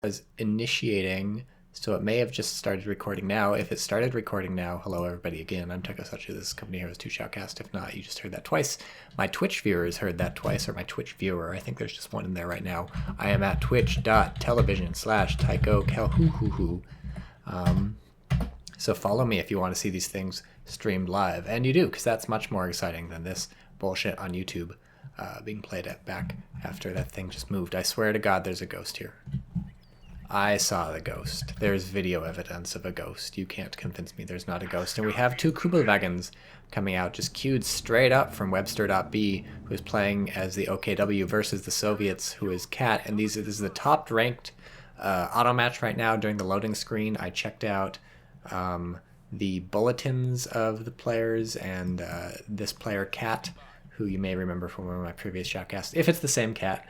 was initiating, so it may have just started recording now. If it started recording now, hello everybody again, I'm TychoCelchuuu, this is Company Heroes 2 Shoutcast. If not, you just heard that twice. My Twitch viewers heard that twice, or my Twitch viewer, I think there's just one in there right now. I am at twitch.tv/TychoCelchuuu. So follow me if you want to see these things streamed live, and you do, because that's much more exciting than this bullshit on YouTube being played back after that thing just moved. I swear to God there's a ghost here. I saw the ghost. There's video evidence of a ghost. You can't convince me there's not a ghost. And we have two Kubelwagons coming out, just queued straight up from Webster.b, who is playing as the OKW versus the Soviets, who is Cat. And this is the top-ranked auto match right now. During the loading screen, I checked out the bulletins of the players, and this player, Cat, who you may remember from one of my previous shoutcasts, if it's the same Cat,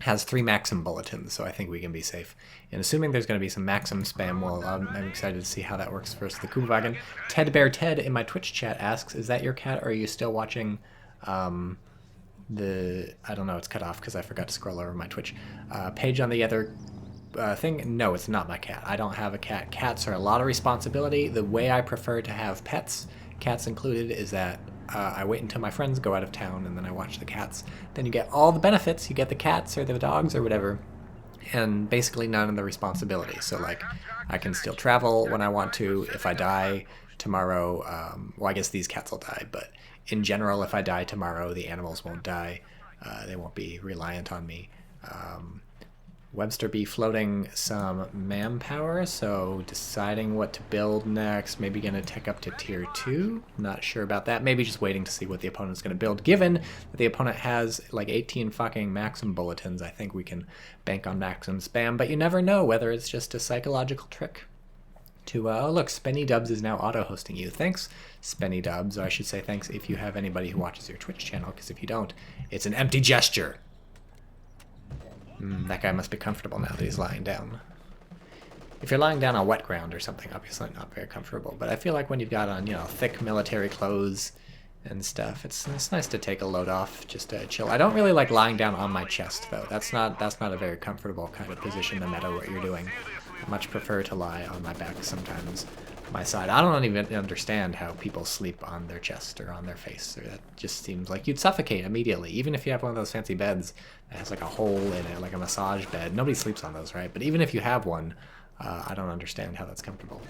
has 3 Maxim bulletins, so I think we can be safe. And assuming there's going to be some Maxim spam, well, I'm excited to see how that works versus the Kubelwagen. Ted Bear Ted in my Twitch chat asks, is that your cat, or are you still watching I don't know, it's cut off because I forgot to scroll over my Twitch page on the other thing? No, it's not my cat. I don't have a cat. Cats are a lot of responsibility. The way I prefer to have pets, cats included, is that I wait until my friends go out of town and then I watch the cats. Then you get all the benefits. You get the cats or the dogs or whatever, and basically none of the responsibility. So like, I can still travel when I want to. If I die tomorrow, well, I guess these cats will die, but in general, if I die tomorrow, the animals won't die. They won't be reliant on me. Webster be floating some manpower, so deciding what to build next. Maybe going to tick up to tier 2. Not sure about that. Maybe just waiting to see what the opponent's going to build. Given that the opponent has like 18 fucking Maxim bulletins, I think we can bank on Maxim spam, but you never know whether it's just a psychological trick. Oh look, Spenny Dubs is now auto-hosting you. Thanks, Spenny Dubs, or I should say thanks if you have anybody who watches your Twitch channel, because if you don't, it's an empty gesture. That guy must be comfortable now that he's lying down. If you're lying down on wet ground or something, obviously not very comfortable, but I feel like when you've got on, you know, thick military clothes and stuff, it's nice to take a load off, just to chill. I don't really like lying down on my chest, though. That's not a very comfortable kind of position, no matter what you're doing. I much prefer to lie on my back sometimes. My side. I don't even understand how people sleep on their chest or on their face. Or that just seems like you'd suffocate immediately. Even if you have one of those fancy beds that has like a hole in it, like a massage bed. Nobody sleeps on those, right? But even if you have one, I don't understand how that's comfortable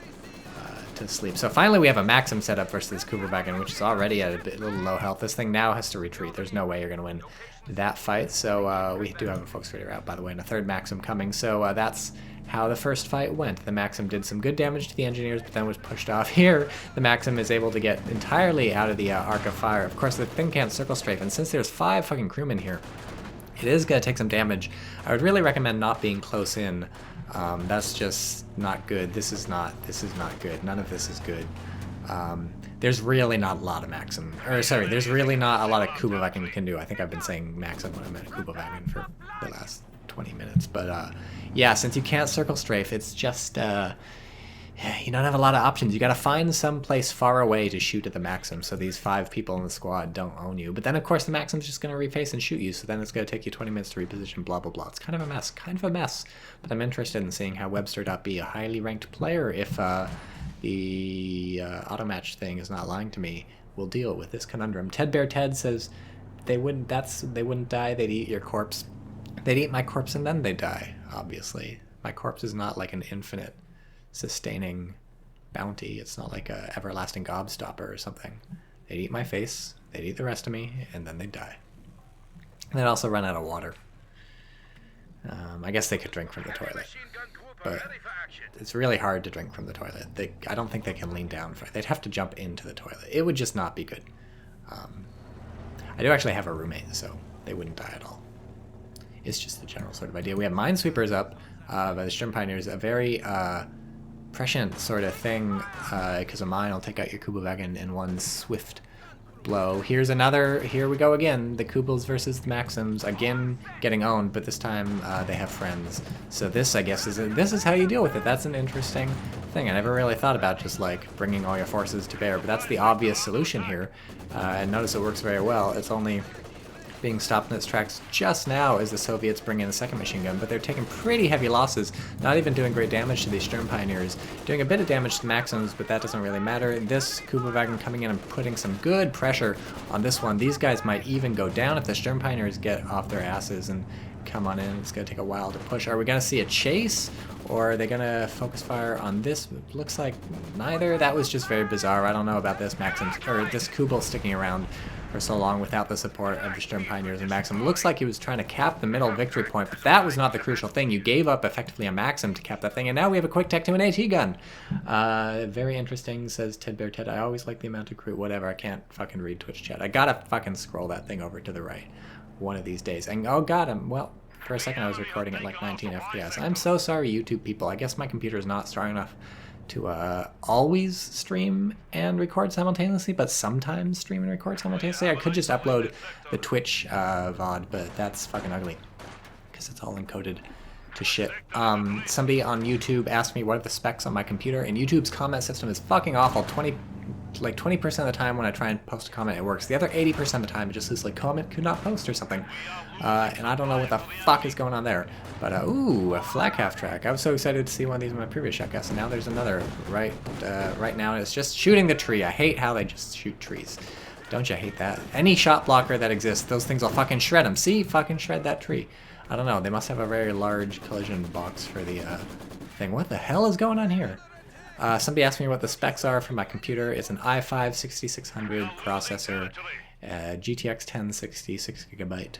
to sleep. So finally we have a Maxim setup versus this Kubelwagen, which is already at a little low health. This thing now has to retreat. There's no way you're going to win that fight. So we do have a folks ready out, by the way, and a third Maxim coming. So that's how the first fight went. The Maxim did some good damage to the engineers, but then was pushed off. Here, the Maxim is able to get entirely out of the arc of fire. Of course, the thing can't circle strafe, and since there's 5 fucking crewmen here, it is going to take some damage. I would really recommend not being close in. That's just not good. This is not good. None of this is good. There's really not a lot of Maxim, or sorry, there's really not a lot of Kubelwagen can do. I think I've been saying Maxim when I meant Kubelwagen for the last 20 minutes, but yeah, since you can't circle strafe, it's just you don't have a lot of options. You got to find some place far away to shoot at the Maxim, so these 5 people in the squad don't own you. But then of course the Maxim's just going to reface and shoot you, so then it's going to take you 20 minutes to reposition, blah blah blah. It's kind of a mess, but I'm interested in seeing how Webster.b, a highly ranked player, if the auto match thing is not lying to me, will deal with this conundrum. Ted Bear Ted says they wouldn't die, they'd eat your corpse. They'd eat my corpse and then they'd die, obviously. My corpse is not like an infinite sustaining bounty. It's not like a everlasting gobstopper or something. They'd eat my face, they'd eat the rest of me, and then they'd die. And they'd also run out of water. I guess they could drink from the toilet, but it's really hard to drink from the toilet. I don't think they can lean down. They'd have to jump into the toilet. It would just not be good. I do actually have a roommate, so they wouldn't die at all. It's just the general sort of idea. We have Minesweepers up by the Strim Pioneers, a very prescient sort of thing, because a mine will take out your Kubelwagen in one swift blow. Here's another, here we go again, the Kubels versus the Maxims, again getting owned, but this time they have friends. So this, I guess, this is how you deal with it. That's an interesting thing. I never really thought about just like bringing all your forces to bear, but that's the obvious solution here. And notice it works very well. It's only being stopped in its tracks just now as the Soviets bring in a second machine gun, but they're taking pretty heavy losses, not even doing great damage to these Sturm Pioneers, doing a bit of damage to Maxims, but that doesn't really matter. This Kubelwagen coming in and putting some good pressure on this one. These guys might even go down if the Sturm Pioneers get off their asses and come on in. It's going to take a while to push. Are we going to see a chase, or are they going to focus fire on this? Looks like neither. That was just very bizarre. I don't know about this Maxim, or this Kubel sticking around for so long without the support of the Sturm Pioneers and Maxim. Looks like he was trying to cap the middle victory point, but that was not the crucial thing. You gave up effectively a Maxim to cap that thing, and now we have a quick tech to an AT gun. Very interesting, says Ted Bear Ted. I always like the amount of crew. Whatever, I can't fucking read Twitch chat. I gotta fucking scroll that thing over to the right one of these days. And oh god, well, for a second I was recording at like 19 FPS. I'm so sorry, YouTube people. I guess my computer is not strong enough to always stream and record simultaneously, but sometimes stream and record simultaneously. I could just upload the Twitch VOD, but that's fucking ugly because it's all encoded to shit. Somebody on YouTube asked me what are the specs on my computer, and YouTube's comment system is fucking awful. 20% of the time when I try and post a comment, it works. The other 80% of the time, it just says like comment could not post or something. And I don't know what the fuck is going on there. But ooh, a flak half track. I was so excited to see one of these in my previous shotguns, and now there's another right now, and it's just shooting the tree. I hate how they just shoot trees. Don't you hate that? Any shot blocker that exists, those things will fucking shred them. See, fucking shred that tree. I don't know. They must have a very large collision box for the thing. What the hell is going on here? Somebody asked me what the specs are for my computer. It's an i5 6600 processor, GTX 1060, 6GB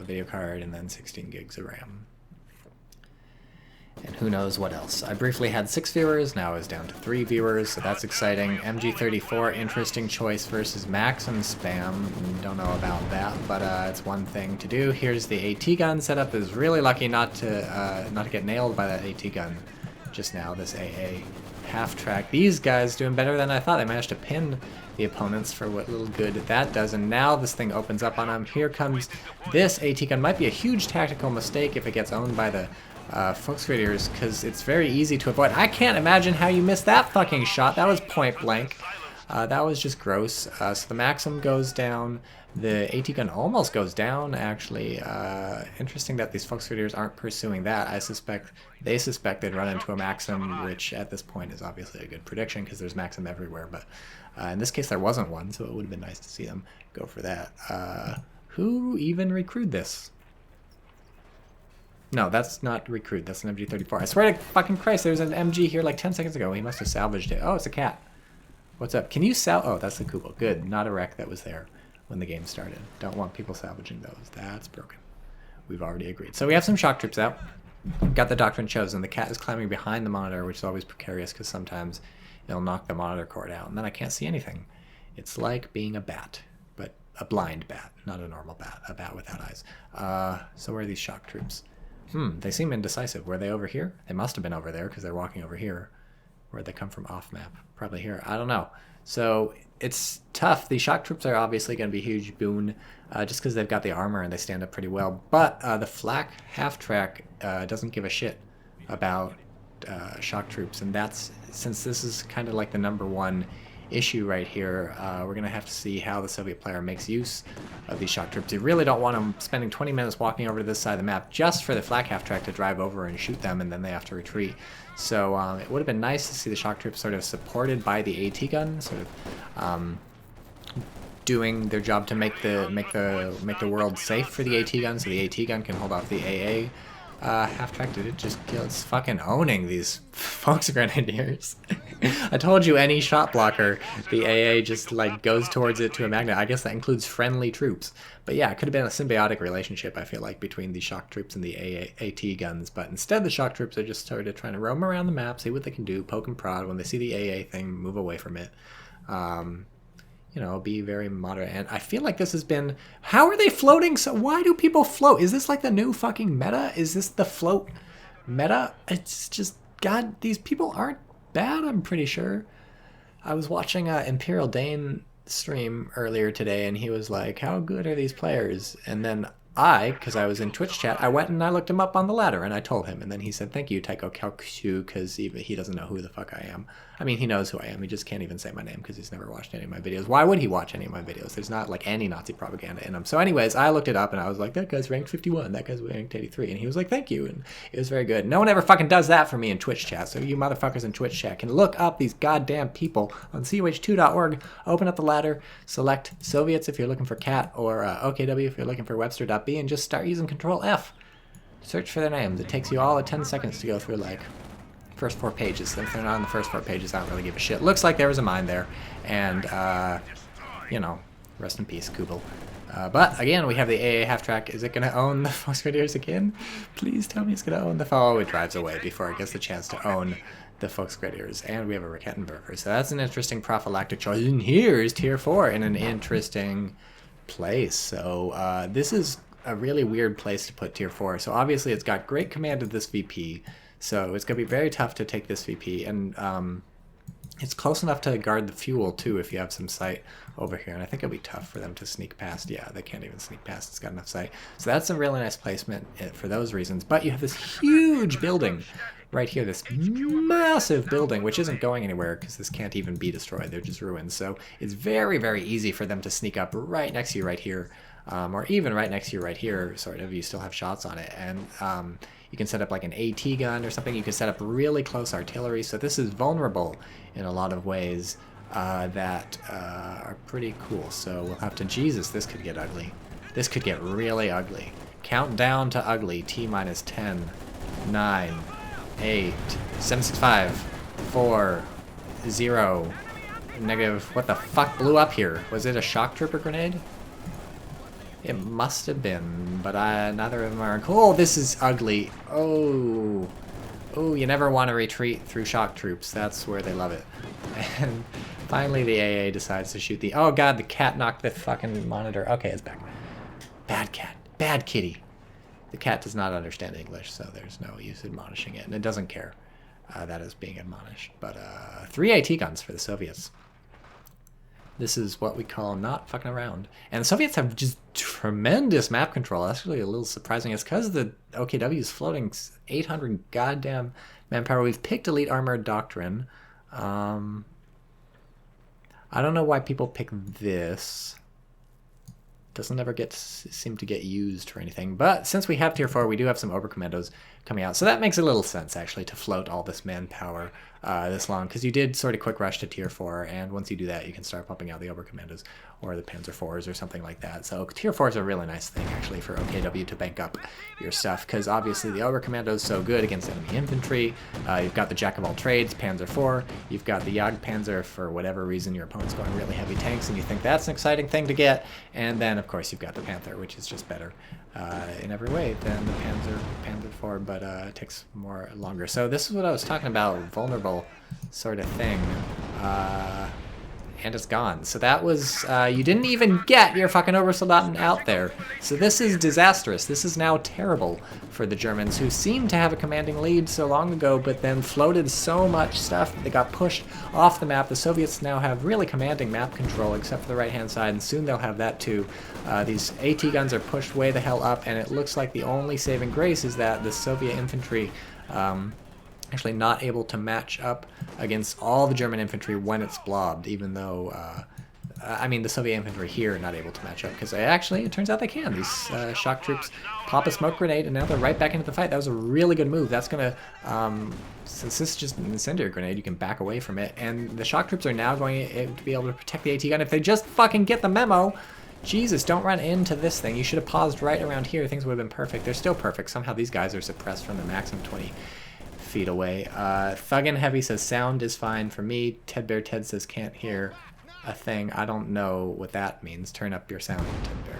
video card, and then 16 gigs of RAM. And who knows what else. I briefly had 6 viewers, now it's down to 3 viewers, so that's exciting. MG34, interesting choice versus Maxim spam. Don't know about that, but it's one thing to do. Here's the AT gun setup. Is really lucky not to get nailed by that AT gun just now, this AA half track. These guys doing better than I thought. They managed to pin the opponents for what little good that does, and now this thing opens up on them. Here comes this AT gun. Might be a huge tactical mistake if it gets owned by the Volksgrenadiers, because it's very easy to avoid. I can't imagine how you missed that fucking shot. That was point blank. That was just gross. So the Maxim goes down. The AT gun almost goes down, actually. Interesting that these Volksgrenadiers aren't pursuing that. They suspect they'd run into a Maxim, which at this point is obviously a good prediction because there's Maxim everywhere. But in this case, there wasn't one, so it would have been nice to see them go for that. Who even recruited this? No, that's not recruit. That's an MG34. I swear to fucking Christ, there was an MG here like 10 seconds ago. He must have salvaged it. Oh, it's a cat. What's up? Can you Oh, that's the Kubel. Good. Not a wreck that was there when the game started. Don't want people salvaging those. That's broken. We've already agreed. So we have some shock troops out. Got the Doctrine chosen. The cat is climbing behind the monitor, which is always precarious because sometimes it'll knock the monitor cord out, and then I can't see anything. It's like being a bat, but a blind bat, not a normal bat, a bat without eyes. So where are these shock troops? They seem indecisive. Were they over here? They must have been over there because they're walking over here. Where'd they come from off map? Probably here. I don't know. So it's tough. The shock troops are obviously going to be a huge boon just because they've got the armor and they stand up pretty well. But the flak half-track doesn't give a shit about shock troops. And that's, since this is kind of like the #1 issue right here, we're going to have to see how the Soviet player makes use of these shock troops. You really don't want them spending 20 minutes walking over to this side of the map just for the flak half-track to drive over and shoot them, and then they have to retreat. So it would have been nice to see the shock troops sort of supported by the AT gun, sort of doing their job to make the world safe for the AT gun, so the AT gun can hold off the AA half-track. Did it just kill? It's fucking owning these Volksgrenadiers. I told you, any shot blocker, the AA just like goes towards it to a magnet. I guess that includes friendly troops. But yeah, it could have been a symbiotic relationship, I feel like, between the shock troops and the AT guns. But instead, the shock troops are just sort of trying to roam around the map, see what they can do, poke and prod. When they see the AA thing, move away from it. You know, be very moderate. And I feel like this has been... How are they floating? So why do people float? Is this like the new fucking meta? Is this the float meta? It's just... God, these people aren't bad, I'm pretty sure. I was watching Imperial Dane stream earlier today, and he was like, how good are these players? And then because I was in Twitch chat, I went and I looked him up on the ladder and I told him, and then he said, "Thank you, TychoCelchuuu," because he doesn't know who the fuck I am. I mean, he knows who I am. He just can't even say my name because he's never watched any of my videos. Why would he watch any of my videos? There's not like any Nazi propaganda in them. So anyways, I looked it up and I was like, that guy's ranked 51. That guy's ranked 83. And he was like, "Thank you." And it was very good. No one ever fucking does that for me in Twitch chat. So you motherfuckers in Twitch chat can look up these goddamn people on CoH2.org, open up the ladder, select Soviets if you're looking for cat, or OKW if you're looking for Webster.b, and just start using Control F. Search for their names. It takes you all of 10 seconds to go through like first 4 pages. If they're not on the first 4 pages, I don't really give a shit. Looks like there was a mine there, and you know, rest in peace, Kubel. But again, we have the AA half-track. Is it going to own the Volksgrenadiers again? Please tell me it's going to own the... Oh, it drives away before it gets the chance to own the Volksgrenadiers. And we have a Rakettenwerfer. So that's an interesting prophylactic choice. And here's Tier 4 in an interesting place. So this is a really weird place to put Tier 4. So obviously it's got great command of this VP. So it's going to be very tough to take this VP. And it's close enough to guard the fuel, too, if you have some sight over here. And I think it'll be tough for them to sneak past. Yeah, they can't even sneak past. It's got enough sight. So that's a really nice placement for those reasons. But you have this huge building right here, this massive building, which isn't going anywhere because this can't even be destroyed. They're just ruins. So it's very, very easy for them to sneak up right next to you right here. Or even right next to you right here, sort of. You still have shots on it. And you can set up like an AT gun or something. You can set up really close artillery. So this is vulnerable in a lot of ways that are pretty cool. So we'll have to... Jesus, this could get ugly. This could get really ugly. Count down to ugly. T minus 10, 9, 8, 7, 6, 5, 4, 0, negative... What the fuck blew up here? Was it a shock trooper grenade? It must have been, but neither of them are... Oh, this is ugly. Oh. Oh, you never want to retreat through shock troops. That's where they love it. And finally the AA decides to shoot the... Oh god, the cat knocked the fucking monitor. Okay, it's back. Bad cat. Bad kitty. The cat does not understand English, so there's no use admonishing it. And it doesn't care that is being admonished. But 3 AT guns for the Soviets. This is what we call not fucking around. And the Soviets have just tremendous map control. That's really a little surprising. It's because the OKW is floating 800 goddamn manpower. We've picked Elite Armored Doctrine. I don't know why people pick this. Doesn't ever seem to get used for anything. But since we have Tier 4, we do have some Oberkommandos coming out. So that makes a little sense, actually, to float all this manpower this long. Because you did sort of quick rush to Tier 4, and once you do that, you can start pumping out the Oberkommandos or the Panzer IVs or something like that. So Tier 4 is a really nice thing, actually, for OKW to bank up your stuff. Because obviously the Oberkommando is so good against enemy infantry. You've got the Jack-of-all-trades, Panzer IV. You've got the Jagdpanzer for whatever reason. Your opponent's going really heavy tanks, and you think that's an exciting thing to get. And then, of course, you've got the Panther, which is just better in every way than the Panzer IV, but it takes longer. So this is what I was talking about, vulnerable sort of thing. And it's gone. So that was, you didn't even get your fucking Obersoldaten out there. So this is disastrous. This is now terrible for the Germans, who seemed to have a commanding lead so long ago, but then floated so much stuff that they got pushed off the map. The Soviets now have really commanding map control, except for the right-hand side, and soon they'll have that too. These AT guns are pushed way the hell up, and it looks like the only saving grace is that the Soviet infantry actually not able to match up against all the German infantry when it's blobbed, even though, I mean, the Soviet infantry here are not able to match up, because actually, it turns out they can. These shock troops pop a smoke grenade, and now they're right back into the fight. That was a really good move. That's going to, since this is just an incendiary grenade, you can back away from it, and the shock troops are now going to be able to protect the AT gun if they just fucking get the memo. Jesus, don't run into this thing. You should have paused right around here. Things would have been perfect. They're still perfect. Somehow these guys are suppressed from the maximum 20 feet away. Thuggin' Heavy says sound is fine for me. Ted Bear Ted says can't hear a thing. I don't know what that means. Turn up your sound, Ted Bear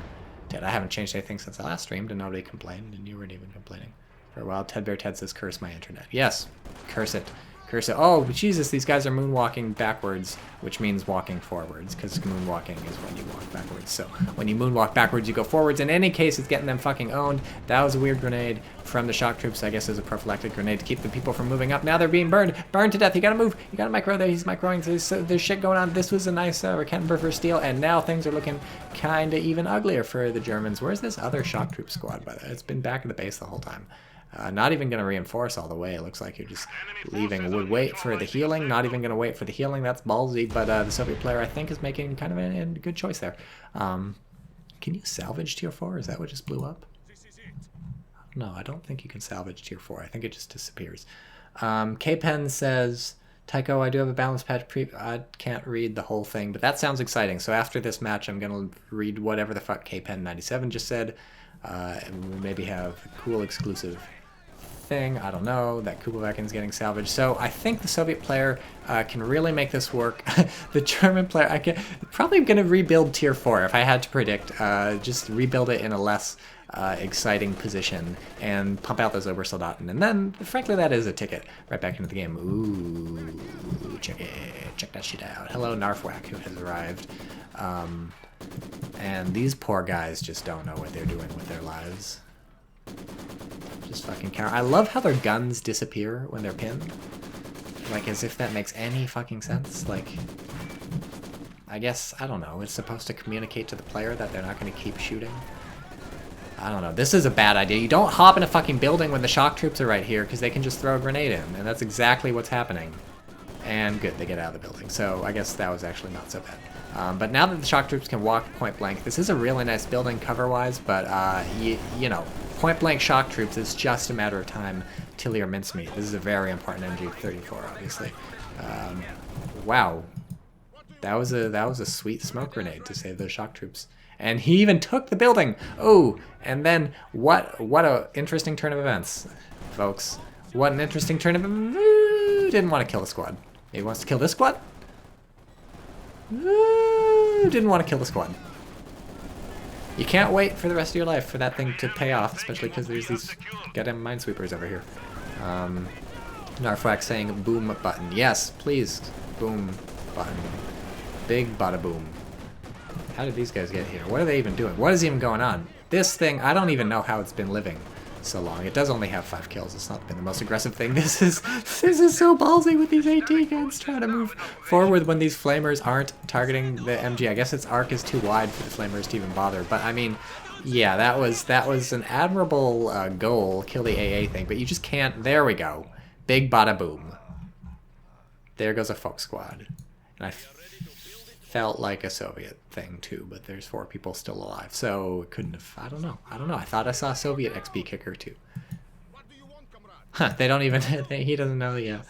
Ted. I haven't changed anything since I last streamed, and nobody complained, and you weren't even complaining for a while. Ted Bear Ted says curse my internet. Yes, curse it. Cursor. Oh, Jesus, these guys are moonwalking backwards, which means walking forwards, because moonwalking is when you walk backwards. So when you moonwalk backwards, you go forwards. In any case, it's getting them fucking owned. That was a weird grenade from the shock troops, I guess, as a prophylactic grenade to keep the people from moving up. Now they're being burned. Burned to death. You gotta move. You gotta micro there. He's microing. There's shit going on. This was a nice Rakenberger steal, and now things are looking kind of even uglier for the Germans. Where's this other shock troop squad, by the way? It's been back at the base the whole time. Not even going to reinforce all the way. It looks like you're just leaving. Would wait for the healing. Not even going to wait for the healing. That's ballsy. But the Soviet player, I think, is making kind of a good choice there. Can you salvage tier 4? Is that what just blew up? No, I don't think you can salvage tier 4. I think it just disappears. K-Pen says, Tycho, I do have a balance patch. I can't read the whole thing, but that sounds exciting. So after this match, I'm going to read whatever the fuck K-Pen 97 just said. And we'll maybe have a cool exclusive thing. I don't know. That Kubovakin's getting salvaged. So I think the Soviet player can really make this work. The German player, I can probably going to rebuild tier 4 if I had to predict. Just rebuild it in a less exciting position and pump out those Obersoldaten. And then, frankly, that is a ticket right back into the game. Ooh, check it. Check that shit out. Hello, Narfwak, who has arrived. And these poor guys just don't know what they're doing with their lives. Just fucking counter. I love how their guns disappear when they're pinned. Like, as if that makes any fucking sense. Like, I guess, I don't know, it's supposed to communicate to the player that they're not going to keep shooting. I don't know. This is a bad idea. You don't hop in a fucking building when the shock troops are right here, because they can just throw a grenade in, and that's exactly what's happening. And good, they get out of the building. So I guess that was actually not so bad. But now that the shock troops can walk point blank, this is a really nice building cover-wise, but, you know, point blank shock troops is just a matter of time till you're mincemeat. This is a very important MG34, obviously. Wow. That was a sweet smoke grenade to save those shock troops. And he even took the building! Oh, and then what a interesting turn of events, folks. What an interesting turn of events. Didn't want to kill the squad. He wants to kill this squad? Didn't want to kill the squad. You can't wait for the rest of your life for that thing to pay off, especially because there's these goddamn minesweepers over here. Narfwak saying boom button. Yes, please. Boom button. Big bada boom. How did these guys get here? What are they even doing? What is even going on? This thing, I don't even know how it's been living so long. It does only have 5 kills. It's not been the most aggressive thing. This is so ballsy with these AT guns trying to move forward when these flamers aren't targeting the MG. I guess its arc is too wide for the flamers to even bother. But I mean, yeah, that was an admirable goal, kill the AA thing. But you just can't. There we go. Big bada boom. There goes a folk squad. And I felt like a Soviet thing too, but there's 4 people still alive, so it couldn't have. I don't know. I thought I saw a Soviet XP kicker too. Huh, they don't even, he doesn't know the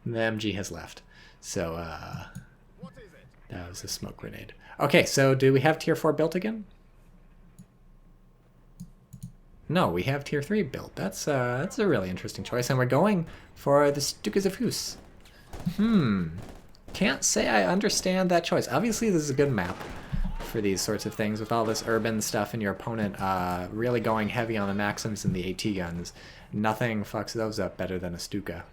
MG has left. So, that was a smoke grenade. Okay, so do we have tier 4 built again? No, we have tier 3 built. That's a really interesting choice, and we're going for the CoH2. Can't say I understand that choice. Obviously, this is a good map for these sorts of things with all this urban stuff and your opponent really going heavy on the Maxims and the AT guns. Nothing fucks those up better than a Stuka.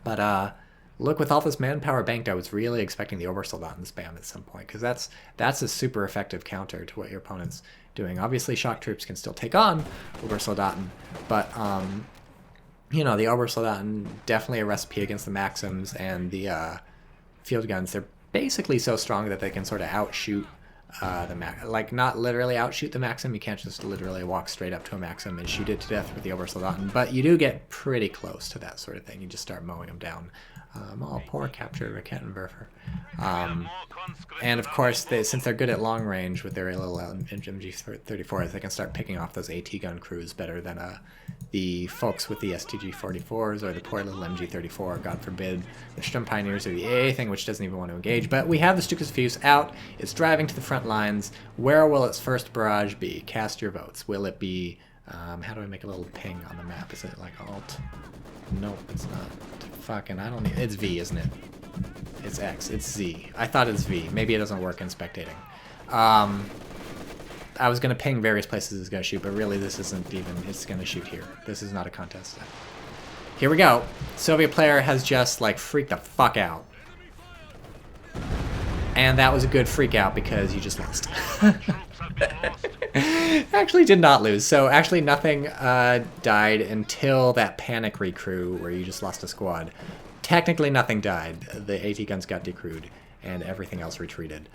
But look, with all this manpower banked, I was really expecting the Obersoldaten spam at some point, because that's a super effective counter to what your opponent's doing. Obviously, shock troops can still take on Obersoldaten, but you know, the Obersoldaten definitely a recipe against the Maxims and the field guns. They're basically so strong that they can sort of outshoot the like not literally outshoot the Maxim. You can't just literally walk straight up to a Maxim and shoot it to death with the Obersoldaten, but you do get pretty close to that sort of thing. You just start mowing them down. Oh, poor capture Raketenwerfer. And of course, since they're good at long range with their little MG34s, they can start picking off those AT gun crews better than the folks with the STG-44s or the poor little MG34, God forbid, the Sturm Pioneers or the AA thing, which doesn't even want to engage. But we have the CoH2 out. It's driving to the front lines. Where will its first barrage be? Cast your votes. Will it be... how do I make a little ping on the map? Is it like Alt? Nope, it's not. Fucking, I don't need... It's V, isn't it? It's X. It's Z. I thought it's V. Maybe it doesn't work in spectating. I was going to ping various places it's going to shoot, but really this isn't even... It's going to shoot here. This is not a contest. Here we go. Soviet player has just like freaked the fuck out. And that was a good freak out because you just lost. Actually did not lose. So actually nothing died until that panic recrew where you just lost a squad. Technically nothing died. The AT guns got decrewed and everything else retreated.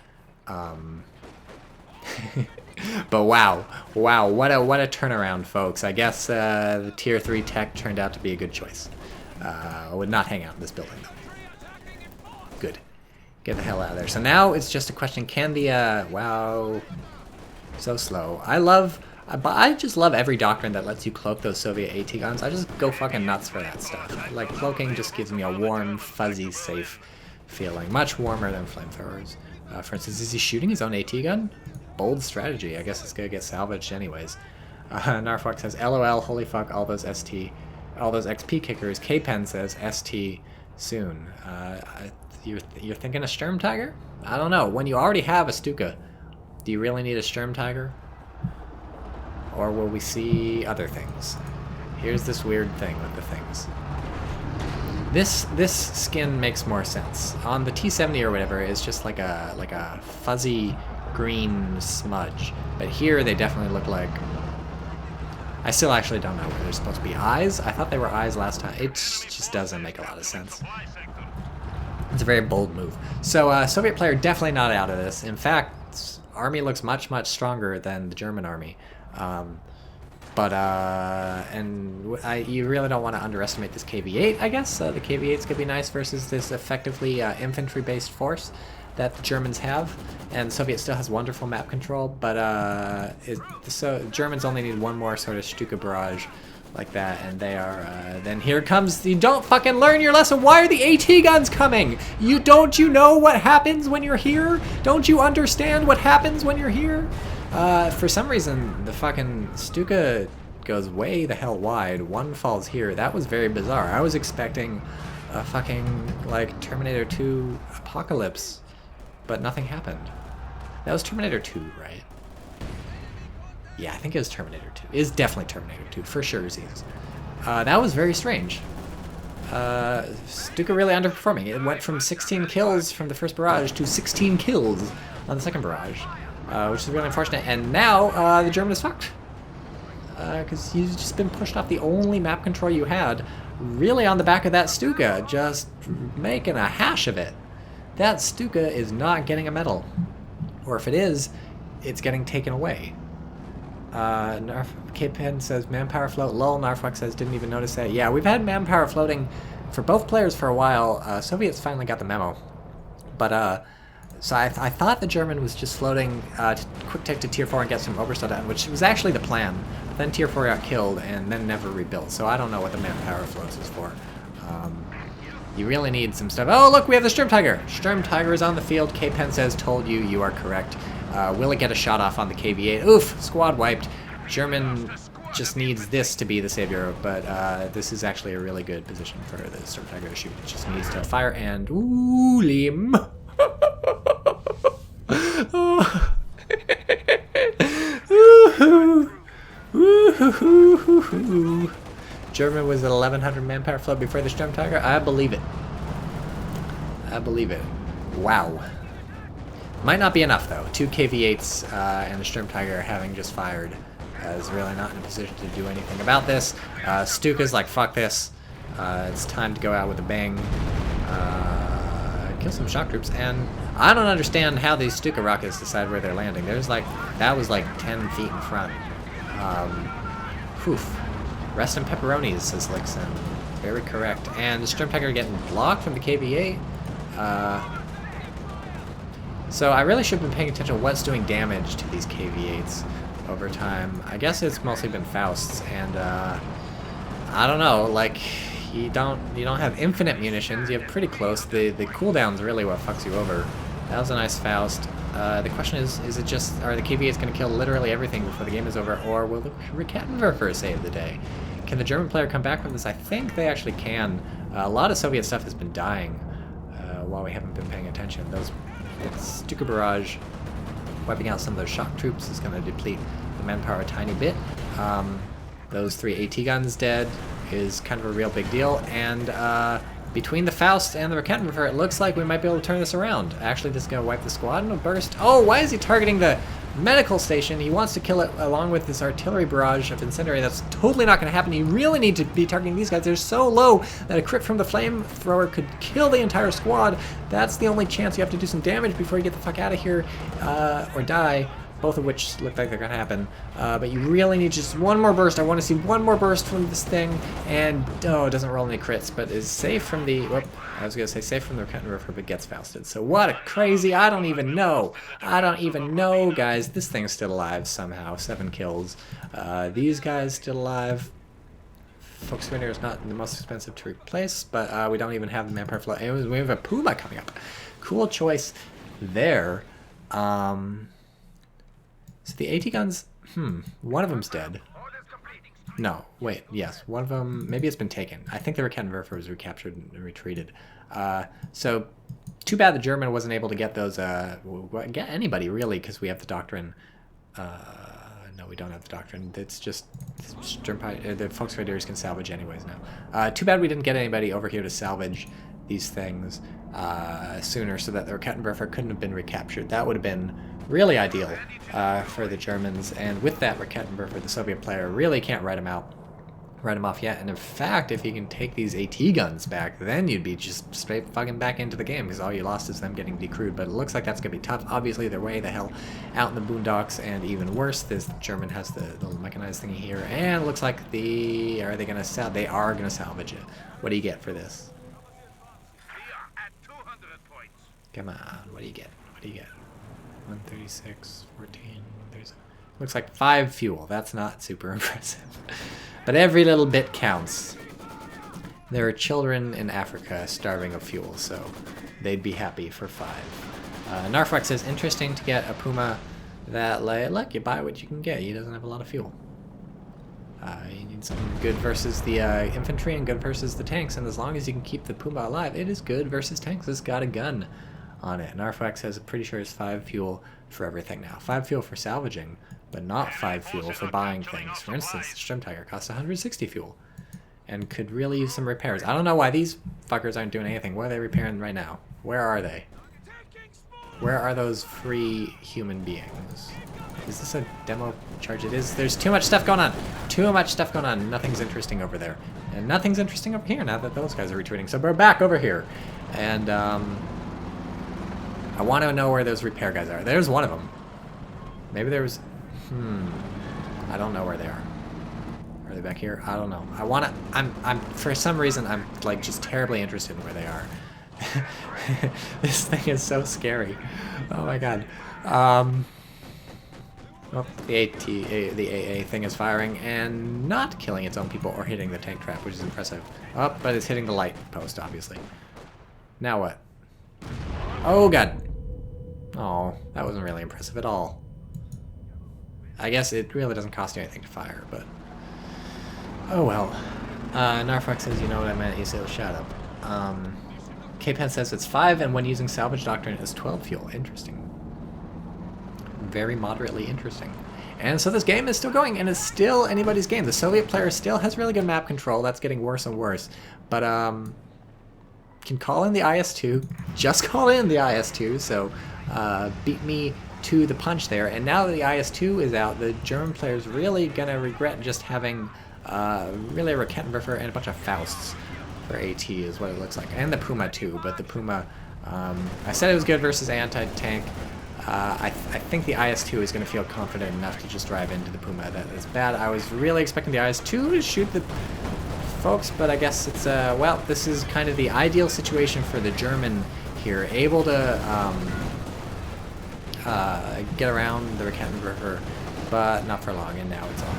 But wow, what a turnaround, folks. I guess the tier 3 tech turned out to be a good choice. I would not hang out in this building though. Good. Get the hell out of there. So now it's just a question, can the, wow, so slow. I just love every doctrine that lets you cloak those Soviet AT guns. I just go fucking nuts for that stuff. Like, cloaking just gives me a warm, fuzzy, safe feeling. Much warmer than flamethrowers. For instance, is he shooting his own AT gun? Bold strategy. I guess it's gonna get salvaged anyways. Narfwak says, LOL, holy fuck, all those XP kickers. K-Pen says, ST soon. You're thinking a Sturmtiger? I don't know. When you already have a Stuka, do you really need a Sturmtiger? Or will we see other things? Here's this weird thing with the things. This skin makes more sense. On the T70 or whatever, it's just like a fuzzy green smudge. But here they definitely look like... I still actually don't know where they're supposed to be. Eyes? I thought they were eyes last time. It just doesn't make a lot of sense. It's a very bold move. So Soviet player definitely not out of this. In fact, army looks much stronger than the German army. You really don't want to underestimate this KV-8, I guess. The KV-8's could be nice versus this effectively infantry-based force that the Germans have. And the Soviet still has wonderful map control, but so Germans only need one more sort of Stuka barrage like that, and they are, then here comes, you don't fucking learn your lesson. Why are the AT guns coming? Don't you know what happens when you're here? Don't you understand what happens when you're here? For some reason, the fucking Stuka goes way the hell wide. One falls here. That was very bizarre. I was expecting a fucking, like, Terminator 2 apocalypse, but nothing happened. That was Terminator 2, right? Yeah, I think it was Terminator 2. It is definitely Terminator 2, for sure. That was very strange. Stuka really underperforming. It went from 16 kills from the first barrage to 16 kills on the second barrage, which is really unfortunate. And now the German is fucked. Because you've just been pushed off the only map control you had, really on the back of that Stuka, just making a hash of it. That Stuka is not getting a medal. Or if it is, it's getting taken away. K-Pen says manpower float. Lol, Narfwak says didn't even notice that. Yeah, we've had manpower floating for both players for a while. Soviets finally got the memo. But, so I thought the German was just floating to quick take to tier 4 and get some overstuff done, which was actually the plan. But then tier 4 got killed and then never rebuilt. So I don't know what the manpower floats is for. You really need some stuff. Oh, look, we have the Sturmtiger. Sturmtiger is on the field. K-Pen says, told you, you are correct. Will it get a shot off on the KV-8? Oof, squad wiped. German just needs this to be the savior, but this is actually a really good position for the Sturmtiger to shoot. It just needs to fire and... Ooh, lim. German was at 1100 manpower float before the Sturmtiger. I believe it. I believe it. Wow. Might not be enough though. 2 KV-8s and the Sturmtiger having just fired is really not in a position to do anything about this. Stuka's like, fuck this. It's time to go out with a bang. Kill some shock troops. And I don't understand how these Stuka rockets decide where they're landing. There's like, that was like 10 feet in front. Poof. Rest in pepperonis, says Lixon. Very correct. And the Sturmtiger getting blocked from the KV-8. So I really should have been paying attention to what's doing damage to these KV-8s over time. I guess it's mostly been Fausts, and I don't know, like, you don't have infinite munitions, you have pretty close. The cooldown's really what fucks you over. That was a nice Faust. The question is it just, are the KV-8s going to kill literally everything before the game is over, or will the Rakettenwerfer save the day? Can the German player come back from this? I think they actually can. A lot of Soviet stuff has been dying while we haven't been paying attention. Those Stuka barrage wiping out some of those shock troops is going to deplete the manpower a tiny bit. Those 3 AT guns dead. is kind of a real big deal, and between the Faust and the Rakettenwerfer, it looks like we might be able to turn this around. Actually, this is going to wipe the squad in a burst. Oh, why is he targeting the medical station? He wants to kill it along with this artillery barrage of incendiary. That's totally not going to happen. You really need to be targeting these guys. They're so low that a crit from the flamethrower could kill the entire squad. That's the only chance. You have to do some damage before you get the fuck out of here or die. Both of which look like they're going to happen. But you really need just one more burst. I want to see one more burst from this thing. And, oh, it doesn't roll any crits, but is safe from the... Whoop, I was going to say safe from the Rakettenwerfer, but gets Fausted. So what a crazy... I don't even know. I don't even know, guys. This thing's still alive somehow. 7 kills. These guys still alive. Volkswagen is not the most expensive to replace, but we don't even have the manpower flow. And we have a Puma coming up. Cool choice there. So the AT guns, one of them's dead. No, wait, yes, one of them, maybe it's been taken. I think the Rakettenwerfer was recaptured and retreated. So, too bad the German wasn't able to get those, get anybody really, because we have the Doctrine. No, we don't have the Doctrine. It's just, the Volkswagen can salvage anyways now. Too bad we didn't get anybody over here to salvage these things sooner, so that the Rakettenwerfer couldn't have been recaptured. That would have been really ideal for the Germans, and with that Rakettenwerfer, the Soviet player really can't write him off yet. And in fact, if he can take these AT guns back, then you'd be just straight fucking back into the game, because all you lost is them getting decrewed. But it looks like that's gonna be tough. Obviously, they're way the hell out in the boondocks, and even worse, this German has the little mechanized thingy here, and it looks like they are gonna salvage it. What do you get for this? Come on, what do you get? What do you get? 136, 14, 137. Looks like 5 fuel. That's not super impressive. But every little bit counts. There are children in Africa starving of fuel, so they'd be happy for 5. Narflex says, interesting to get a Puma that, look, you buy what you can get. He doesn't have a lot of fuel. You need something good versus the infantry and good versus the tanks, and as long as you can keep the Puma alive, it is good versus tanks. It's got a gun on it. And Narflex says, pretty sure it's 5 fuel for everything now. 5 fuel for salvaging, but not 5 fuel for buying things. For instance, the Sturm Tiger costs 160 fuel and could really use some repairs. I don't know why these fuckers aren't doing anything. What are they repairing right now? Where are they? Where are those free human beings? Is this a demo charge? It is. There's too much stuff going on. Too much stuff going on. Nothing's interesting over there. And nothing's interesting over here now that those guys are retreating. So we're back over here. And, I want to know where those repair guys are. There's one of them. Maybe there was... I don't know where they are. Are they back here? I don't know. I want to... I'm for some reason, I'm, like, just terribly interested in where they are. This thing is so scary. Oh, my God. Well, the AA thing is firing and not killing its own people or hitting the tank trap, which is impressive. Oh, but it's hitting the light post, obviously. Now what? Oh, God. Oh, that wasn't really impressive at all. I guess it really doesn't cost you anything to fire, but... Oh, well. Narfox says, you know what I meant, you say, shut up. K-Pen says it's 5, and when using Salvage Doctrine, it's 12 fuel. Interesting. Very moderately interesting. And so this game is still going, and it's still anybody's game. The Soviet player still has really good map control. That's getting worse and worse. But, can call in the IS-2. Just call in the IS-2, so beat me to the punch there. And now that the IS-2 is out, the German player's really gonna regret just having really a Rakettenwerfer and a bunch of Fausts for AT is what it looks like. And the Puma too, but the Puma, I said it was good versus anti-tank. I think the IS-2 is going to feel confident enough to just drive into the Puma. That is bad. I was really expecting the IS-2 to shoot the folks, but I guess it's, well, this is kind of the ideal situation for the German here. Able to get around the Rakettenwerfer, but not for long, and now it's all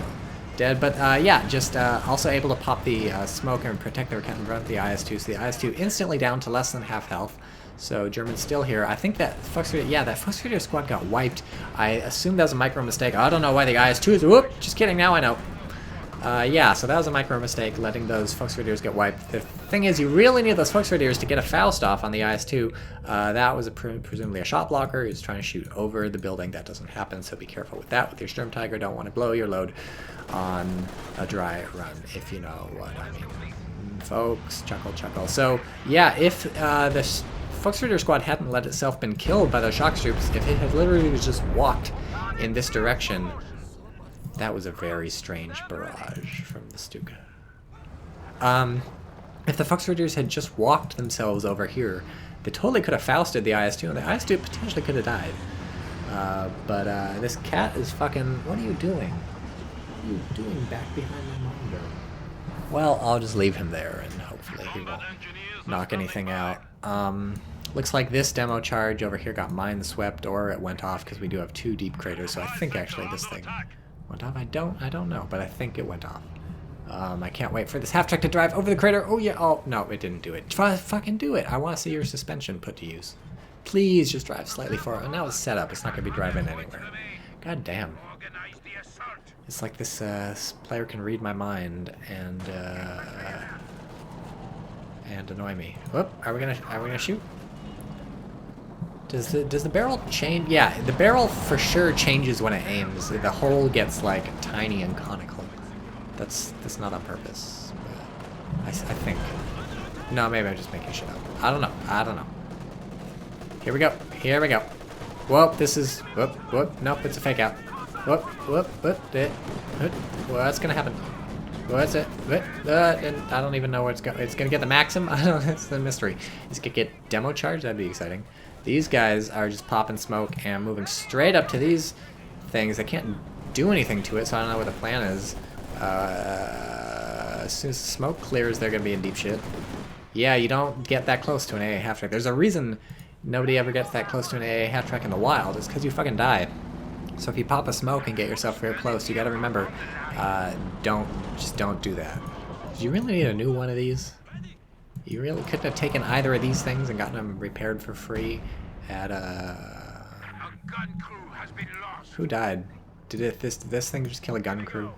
dead. But yeah, just also able to pop the smoke and protect the Rakettenwerfer, the IS-2. So the IS-2 instantly down to less than half health. So German's still here. I think that that Volkswagen squad got wiped. I assume that was a micro mistake. I don't know why the IS-2 is... Whoop! Just kidding, now I know. Yeah, so that was a micro mistake, letting those Volksgrenadiers get wiped. The thing is, you really need those Volksgrenadiers to get a Faust off on the IS-2. That was presumably a shot blocker. He was trying to shoot over the building. That doesn't happen, so be careful with that with your Sturm Tiger. Don't want to blow your load on a dry run, if you know what I mean. Folks, chuckle, chuckle. So, yeah, if the Volksgrenadier squad hadn't let itself been killed by those shock troops, if it had literally just walked in this direction, that was a very strange barrage from the Stuka. If the Volksgrenadiers had just walked themselves over here, they totally could have Fausted the IS-2, and the IS-2 potentially could have died. But this cat is fucking... What are you doing? What are you doing back behind my monitor? Well, I'll just leave him there, and hopefully he won't knock anything out. Looks like this demo charge over here got mine-swept, or it went off, because we do have 2 deep craters, so I think actually this thing went off. I don't know, but I think it went off. I can't wait for this half-track to drive over the crater. Oh, yeah. Oh, no, it didn't do it. Fucking do it. I want to see your suspension put to use. Please just drive slightly forward. And now it's set up. It's not going to be driving anywhere. God damn. It's like this player can read my mind and annoy me. Whoop. Are we gonna shoot? Does the barrel change? Yeah, the barrel for sure changes when it aims. The hole gets like tiny and conical. That's not on purpose. But I think. No, maybe I'm just making shit up. I don't know. Here we go. Whoop, this is whoop. Nope, it's a fake out. Whoop. Well, that's gonna happen. What's it? And I don't even know where it's going. It's gonna get the Maxim. I don't know. It's the mystery. It's gonna get demo charge. That'd be exciting. These guys are just popping smoke and moving straight up to these things. They can't do anything to it, so I don't know what the plan is. As soon as the smoke clears, they're gonna be in deep shit. Yeah, you don't get that close to an AA half track. There's a reason nobody ever gets that close to an AA half track in the wild. It's because you fucking die. So if you pop a smoke and get yourself real close, you gotta remember, don't do that. Do you really need a new one of these? You really couldn't have taken either of these things and gotten them repaired for free at a gun crew has been lost. Who died? Did this thing just kill a gun crew?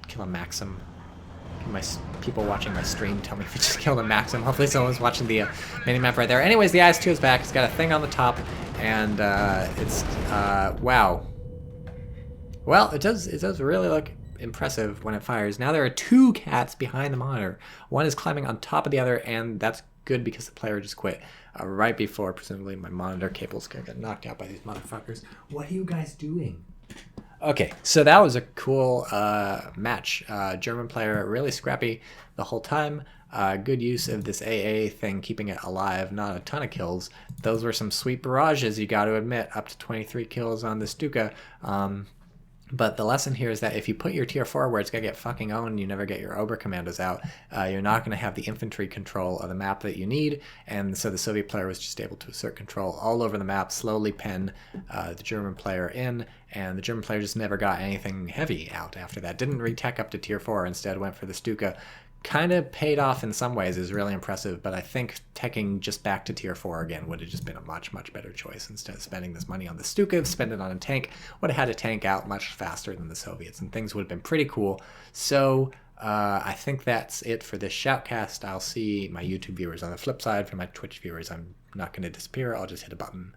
Kill a Maxim? Can my people watching my stream tell me if it just killed a Maxim? Hopefully someone's watching the mini-map right there. Anyways, the IS-2 is back. It's got a thing on the top, and it's wow. Well, it does really look impressive when it fires. Now there are 2 cats behind the monitor. One is climbing on top of the other, and that's good because the player just quit right before presumably my monitor cable's gonna get knocked out by these motherfuckers. What are you guys doing? Okay, so that was a cool match. German player, really scrappy the whole time. Good use of this AA thing, keeping it alive, not a ton of kills. Those were some sweet barrages, you got to admit, up to 23 kills on the Stuka. But the lesson here is that if you put your tier 4 where it's going to get fucking owned, you never get your Oberkommandos out, you're not going to have the infantry control of the map that you need, and so the Soviet player was just able to assert control all over the map, slowly pen the German player in, and the German player just never got anything heavy out after that. Didn't retech up to tier 4, instead went for the Stuka. Kind of paid off in some ways, is really impressive, but I think teching just back to tier 4 again would have just been a much better choice. Instead of spending this money on the Stuka, spend it on a tank, would have had a tank out much faster than the Soviets, and things would have been pretty cool. So I think that's it for this shoutcast. I'll see my YouTube viewers on the flip side. For my Twitch viewers, I'm not going to disappear. I'll just hit a button.